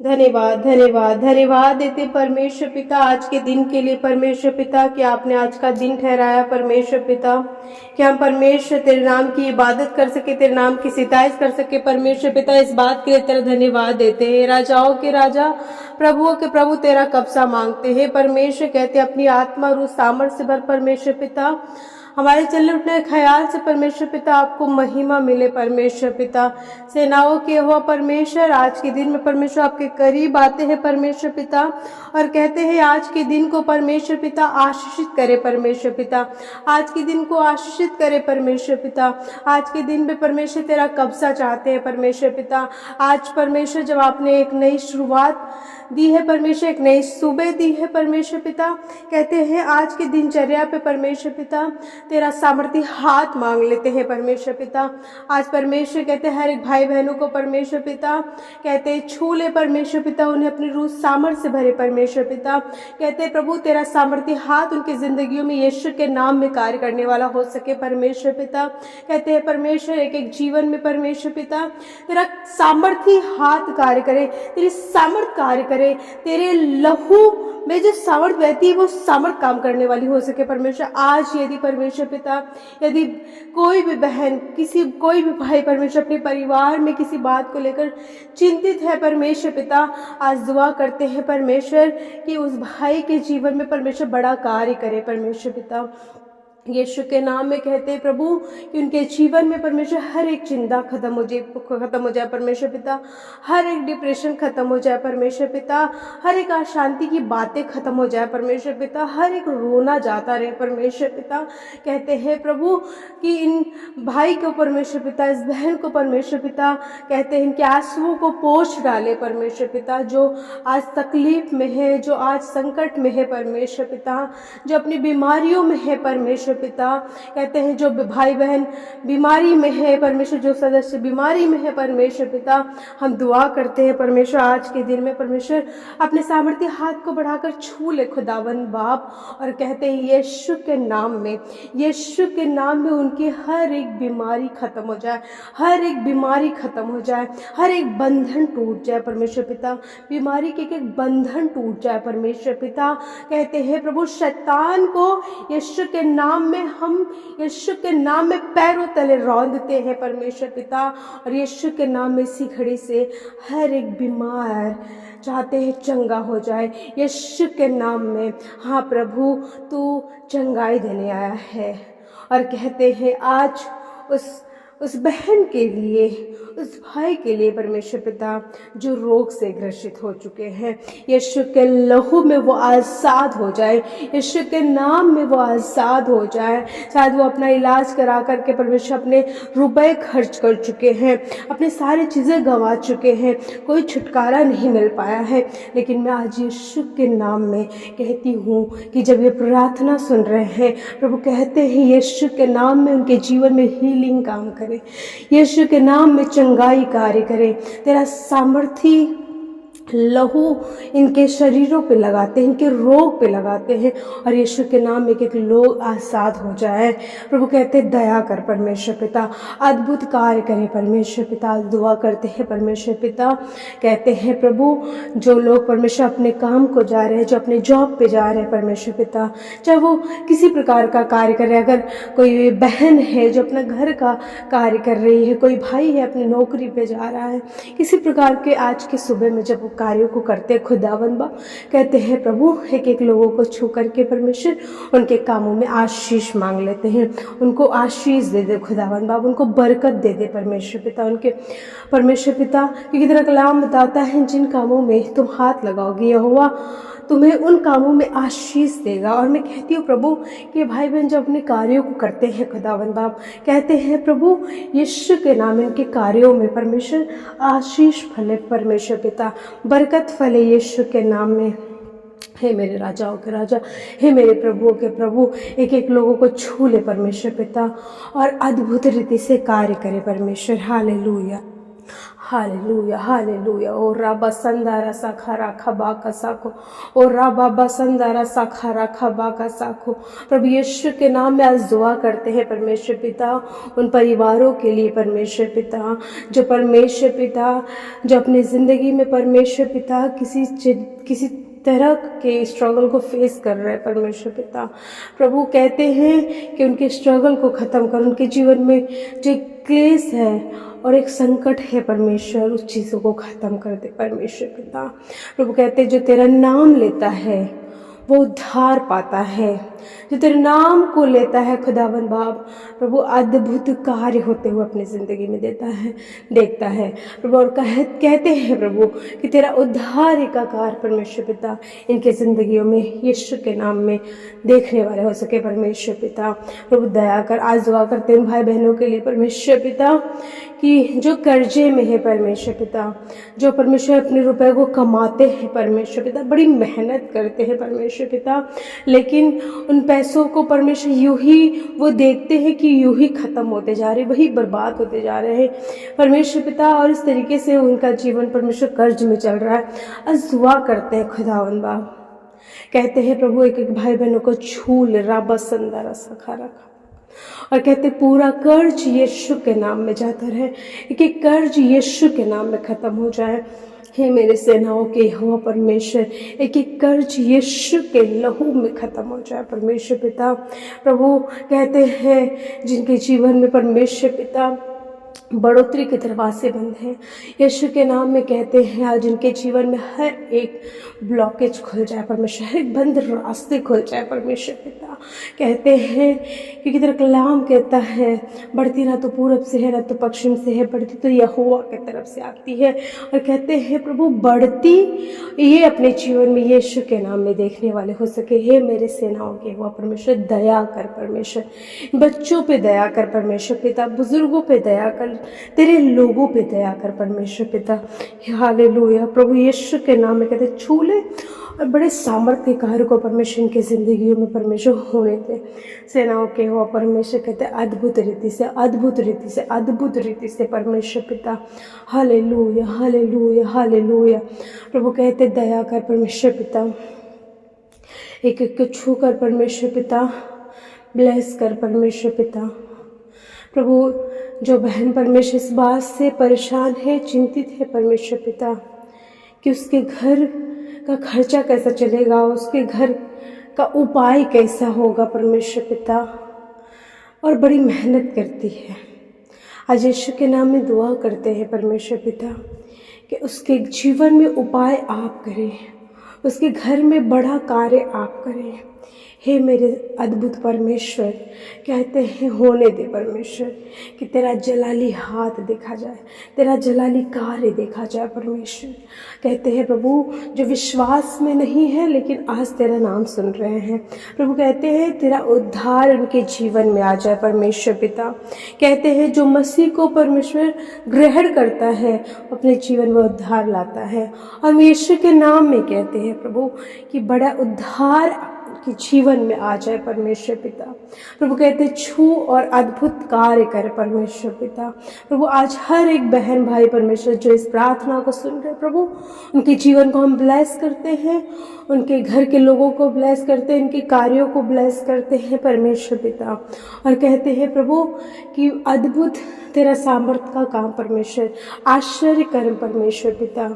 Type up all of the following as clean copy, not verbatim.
धन्यवाद धन्यवाद धन्यवाद देते परमेश्वर पिता आज के दिन के लिए। परमेश्वर पिता कि आपने आज का दिन ठहराया परमेश्वर पिता, कि हम परमेश्वर तेरे नाम की इबादत कर सके, तेरे नाम की सिताइश कर सके परमेश्वर पिता। इस बात के लिए तेरा धन्यवाद देते हैं। राजाओं के राजा, प्रभुओं के प्रभु तेरा कब्जा मांगते हैं परमेश्वर। कहते अपनी आत्मा रूह सामर्थ्य से भर परमेश्वर पिता, हमारे चलने उठने ख्याल से परमेश्वर पिता आपको महिमा मिले परमेश्वर पिता। सेनाओं के हुआ परमेश्वर आज के दिन में परमेश्वर आपके करीब आते हैं परमेश्वर पिता, और कहते हैं आज के दिन को परमेश्वर पिता आशीषित करे परमेश्वर पिता, आज के दिन को आशीषित करे परमेश्वर पिता। आज के दिन में परमेश्वर तेरा कब्जा चाहते हैं परमेश्वर पिता। आज परमेश्वर जब आपने एक नई शुरुआत दी है परमेश्वर, एक नई सुबह दी है परमेश्वर पिता, कहते हैं आज की दिनचर्या पे परमेश्वर पिता तेरा सामर्थ्य हाथ मांग लेते हैं परमेश्वर पिता। आज परमेश्वर कहते हैं हर एक भाई बहनों को परमेश्वर पिता कहते हैं छू ले परमेश्वर पिता, उन्हें अपनी रूह सामर्थ्य से भरे परमेश्वर पिता। कहते हैं प्रभु तेरा सामर्थ्य हाथ उनकी जिंदगियों में यीशु के नाम में कार्य करने वाला हो सके परमेश्वर पिता। कहते हैं परमेश्वर एक एक जीवन में परमेश्वर पिता तेरा सामर्थ्य हाथ कार्य करे, तेरी सामर्थ्य कार्य करे, तेरे लहू में जो सामर्थ बहती है वो सामर्थ काम करने वाली हो सके परमेश्वर। आज यदि परमेश्वर पिता यदि कोई भी बहन कोई भी भाई परमेश्वर अपने परिवार में किसी बात को लेकर चिंतित है परमेश्वर पिता, आज दुआ करते हैं परमेश्वर कि उस भाई के जीवन में परमेश्वर बड़ा कार्य करे परमेश्वर पिता। यीशु के नाम में कहते हैं प्रभु कि उनके जीवन में परमेश्वर हर एक चिंता खत्म हो जाए परमेश्वर पिता, हर एक डिप्रेशन खत्म हो जाए परमेश्वर पिता, हर एक अशांति की बातें खत्म हो जाए परमेश्वर पिता, हर एक रोना जाता रहे परमेश्वर पिता। कहते हैं प्रभु कि इन भाई को परमेश्वर पिता, इस बहन को परमेश्वर पिता कहते हैं इनके आंसुओं को पोंछ डाले परमेश्वर पिता, जो आज तकलीफ में है, जो आज संकट में है परमेश्वर पिता, जो अपनी बीमारियों में है परमेश्वर पिता। कहते हैं जो भाई बहन बीमारी में है परमेश्वर, जो सदस्य बीमारी में है परमेश्वर पिता, हम दुआ करते हैं परमेश्वर आज के दिन में परमेश्वर अपने सामर्थ्य हाथ को बढ़ाकर छू ले खुदावन बाप, और कहते हैं यीशु के नाम में, यीशु के नाम में उनकी हर एक बीमारी खत्म हो जाए, हर एक बीमारी खत्म हो जाए, हर एक बंधन टूट जाए परमेश्वर पिता, बीमारी के एक बंधन टूट जाए परमेश्वर पिता। कहते हैं प्रभु शैतान को यीशु के नाम में हम यीशु के नाम में पैरों तले रौंदते हैं परमेश्वर पिता, और यीशु के नाम में इसी घड़ी से हर एक बीमार चाहते हैं चंगा हो जाए यीशु के नाम में। हाँ प्रभु तू चंगाई देने आया है, और कहते हैं आज उस बहन के लिए, उस भाई के लिए परमेश्वर पिता जो रोग से ग्रसित हो चुके हैं, यीशु के लहू में वो आज़ाद हो जाए, यीशु के नाम में वो आज़ाद हो जाए। शायद वो अपना इलाज करा करके परमेश्वर अपने रुपए खर्च कर चुके हैं, अपने सारी चीज़ें गंवा चुके हैं, कोई छुटकारा नहीं मिल पाया है, लेकिन मैं आज यीशु के नाम में कहती हूँ कि जब ये प्रार्थना सुन रहे हैं प्रभु कहते हैं यीशु के नाम में उनके जीवन में हीलिंग काम करे, यीशु के नाम में चंगाई कार्य करे, तेरा सामर्थ्य लहू इनके शरीरों पे लगाते हैं, इनके रोग पे लगाते हैं, और यीशु के नाम में एक लोग आज़ाद हो जाए। प्रभु कहते हैं दया कर परमेश्वर पिता, अद्भुत कार्य करे परमेश्वर पिता। दुआ करते हैं परमेश्वर पिता, कहते हैं प्रभु जो लोग परमेश्वर अपने काम को जा रहे हैं, जो अपने जॉब पे जा रहे हैं परमेश्वर पिता, चाहे वो किसी प्रकार का कार्य कर रहे हैं, अगर कोई बहन है जो अपना घर का कार्य कर रही है, कोई भाई है अपनी नौकरी पे जा रहा है, किसी प्रकार के आज के सुबह में जब कार्यों को करते खुदावन बा, कहते हैं प्रभु एक एक लोगों को छू करके परमेश्वर उनके कामों में आशीष मांग लेते हैं, उनको आशीष दे दे खुदावन बाप, उनको बरकत दे दे परमेश्वर पिता उनके परमेश्वर पिता। क्योंकि तेरा कलाम बताता है जिन कामों में तुम हाथ लगाओगे यहोवा तुम्हें उन कामों में आशीष देगा। और मैं कहती हूँ प्रभु कि भाई बहन जब अपने कार्यों को करते हैं खुदावन बाप, कहते हैं प्रभु यीशु के नाम में उनके कार्यों में परमेश्वर आशीष फले परमेश्वर पिता, बरकत फले यीशु के नाम में। हे मेरे राजाओं के राजा, हे मेरे प्रभुओं के प्रभु, एक एक लोगों को छू ले परमेश्वर पिता और अद्भुत रीति से कार्य करे परमेश्वर। Hallelujah hallelujah hallelujah. ओ राबा संदारा साखारा खबा का साको, ओ राबा संदारा साखारा खबा का साको। प्रभु यीशु के नाम में आज दुआ करते हैं परमेश्वर पिता उन परिवारों के लिए परमेश्वर पिता, जो परमेश्वर पिता जो अपनी ज़िंदगी में परमेश्वर पिता किसी तरह के स्ट्रगल को फेस कर रहे हैं परमेश्वर पिता। प्रभु कहते हैं कि उनके स्ट्रगल को ख़त्म कर, उनके जीवन में जो क्लेश है और एक संकट है परमेश्वर, उस चीज़ों को ख़त्म कर दे परमेश्वर पिता। प्रभु कहते हैं जो तेरा नाम लेता है वो उद्धार पाता है, जो तेरे नाम को लेता है खुदावन बाप प्रभु अद्भुत कार्य होते हुए अपनी ज़िंदगी में देखता है प्रभु। और कहते हैं प्रभु कि तेरा उद्धार का कार्य परमेश्वर पिता इनके ज़िंदगियों में यीशु के नाम में देखने वाले हो सके परमेश्वर पिता। प्रभु दया कर, आज दुआ करते हैं भाई बहनों के लिए परमेश्वर पिता कि जो कर्जे में है परमेश्वर पिता, जो परमेश्वर अपने रुपए को कमाते हैं परमेश्वर पिता, बड़ी मेहनत करते हैं परमेश्वर पिता, लेकिन उन पैसों को परमेश्वर यूं ही वो देखते हैं कि यूं ही ख़त्म होते जा रहे, वही बर्बाद होते जा रहे हैं परमेश्वर पिता, और इस तरीके से उनका जीवन परमेश्वर कर्ज में चल रहा है। आज दुआ करते हैं खुदावन बाप, कहते हैं प्रभु एक एक भाई बहनों को छू ले राबा संदारा सखा रखा, और कहते पूरा कर्ज यीशु के नाम में जाता रहे, एक एक कर्ज यीशु के नाम में ख़त्म हो जाए। हे मेरे सेनाओं के यहोवा परमेश्वर, एक एक कर्ज यीशु के लहू में ख़त्म हो जाए परमेश्वर पिता। प्रभु कहते हैं जिनके जीवन में परमेश्वर पिता बढ़ोतरी के दरवाजे बंद हैं, यीशु के नाम में कहते हैं आज उनके जीवन में हर एक ब्लॉकेज खुल जाए परमेश्वर, हर एक बंद रास्ते खुल जाए परमेश्वर पिता। कहते हैं क्योंकि तेरा कलाम कहता है बढ़ती ना तो पूरब से है ना तो पश्चिम से है, बढ़ती तो यहोवा की तरफ से आती है। और कहते हैं प्रभु बढ़ती ये अपने जीवन में यीशु के नाम में देखने वाले हो सके। हे मेरे सेनाओं के यहोवा परमेश्वर, दया कर परमेश्वर, बच्चों पे दया कर परमेश्वर पिता, बुजुर्गों पे दया कर, तेरे लोगों पे दया कर परमेश्वर पिता। हालेलुया। प्रभु यीशु के नाम में कहते छू ले और बड़े सामर्थ्य कार्य को परमेश्वर के ज़िंदगियों में परमेश्वर होने दे। सेनाओं के हो परमेश्वर कहते अद्भुत रीति से अद्भुत रीति से अद्भुत रीति से परमेश्वर पिता। Hallelujah hallelujah hallelujah. प्रभु कहते दया कर परमेश्वर पिता, एक एक को छू कर परमेश्वर पिता, ब्लेस कर परमेश्वर पिता। प्रभु जो बहन परमेश्वर इस बात से परेशान है, चिंतित है परमेश्वर पिता कि उसके घर का खर्चा कैसा चलेगा, उसके घर का उपाय कैसा होगा परमेश्वर पिता, और बड़ी मेहनत करती है। आज यीशु के नाम में दुआ करते हैं परमेश्वर पिता कि उसके जीवन में उपाय आप करें, उसके घर में बड़ा कार्य आप करें। हे मेरे अद्भुत परमेश्वर, कहते हैं होने दे परमेश्वर कि तेरा जलाली हाथ देखा जाए, तेरा जलाली कार्य देखा जाए परमेश्वर। कहते हैं प्रभु जो विश्वास में नहीं है लेकिन आज तेरा नाम सुन रहे हैं, प्रभु कहते हैं तेरा उद्धार उनके जीवन में आ जाए परमेश्वर पिता। कहते हैं जो मसीह को परमेश्वर ग्रहण करता है अपने जीवन में उद्धार लाता है, और यीशु के नाम में कहते हैं प्रभु कि बड़ा उद्धार कि जीवन में आ जाए परमेश्वर पिता। प्रभु कहते छू और अद्भुत कार्य करे परमेश्वर पिता। प्रभु आज हर एक बहन भाई परमेश्वर जो इस प्रार्थना को सुन रहे प्रभु, उनके जीवन को हम ब्लेस करते हैं, उनके घर के लोगों को ब्लेस करते हैं, उनके कार्यों को ब्लेस करते हैं परमेश्वर पिता। और कहते हैं प्रभु कि अद्भुत तेरा सामर्थ्य का काम परमेश्वर, आश्चर्य कर्म परमेश्वर पिता।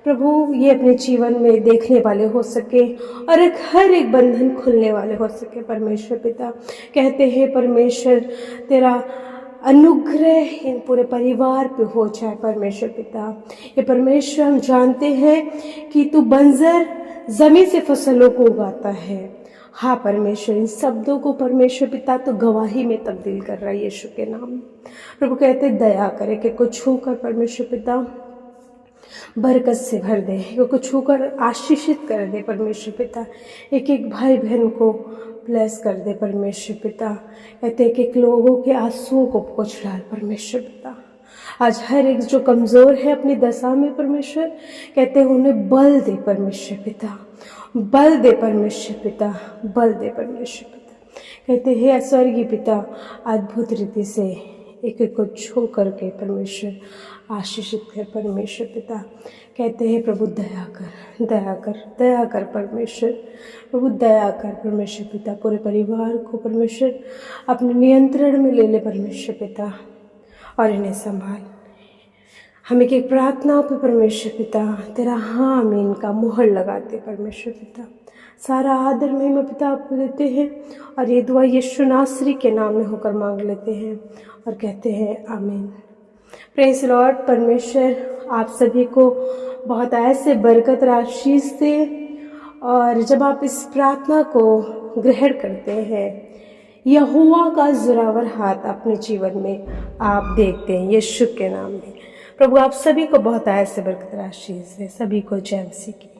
प्रभु ये अपने जीवन में देखने वाले हो सके और हर एक बंधन खुलने वाले हो सके परमेश्वर पिता। कहते हैं परमेश्वर तेरा अनुग्रह इन पूरे परिवार पे हो जाए परमेश्वर पिता। ये परमेश्वर हम जानते हैं कि तू बंजर जमीन से फसलों को उगाता है। हाँ परमेश्वर, इन शब्दों को परमेश्वर पिता तो गवाही में तब्दील कर रहा है यीशु के नाम में। प्रभु कहते दया करे कि कुछ छूकर परमेश्वर पिता बरकत से भर दे, क्योंकि छूकर आशीषित कर दे परमेश्वर पिता। एक एक भाई बहन को ब्लेस कर दे परमेश्वर पिता। कहते एक एक लोगों के आंसुओं को पोंछ डाल परमेश्वर पिता। आज हर एक जो कमज़ोर है अपनी दशा में परमेश्वर, कहते हैं उन्हें बल दे परमेश्वर पिता, बल दे परमेश्वर पिता, बल दे परमेश्वर पिता। कहते हैं स्वर्गीय पिता अद्भुत रीति से एक एक को छू करके परमेश्वर आशीषित कर परमेश्वर पिता। कहते हैं प्रभु दया कर, दया कर, दया कर परमेश्वर। प्रभु दया कर परमेश्वर पिता। पूरे परिवार को परमेश्वर अपने नियंत्रण में ले ले परमेश्वर पिता और इन्हें संभाल। हम एक प्रार्थना पे परमेश्वर पिता तेरा हाँ आमीन का मुहर लगाते परमेश्वर पिता। सारा आदर महिमा पिता आपको देते हैं और ये दुआ यीशु नासरी के नाम में होकर मांग लेते हैं और कहते हैं आमीन। Praise Lord. परमेश्वर आप सभी को बहुत ऐसे बरकत आशीष दे और जब आप इस प्रार्थना को ग्रहण करते हैं यहोवा का जोरावर हाथ अपने जीवन में आप देखते हैं यीशु के नाम में। प्रभु आप सभी को बहुत ऐसे बरकत आशीष दे। सभी को जय मसीह की।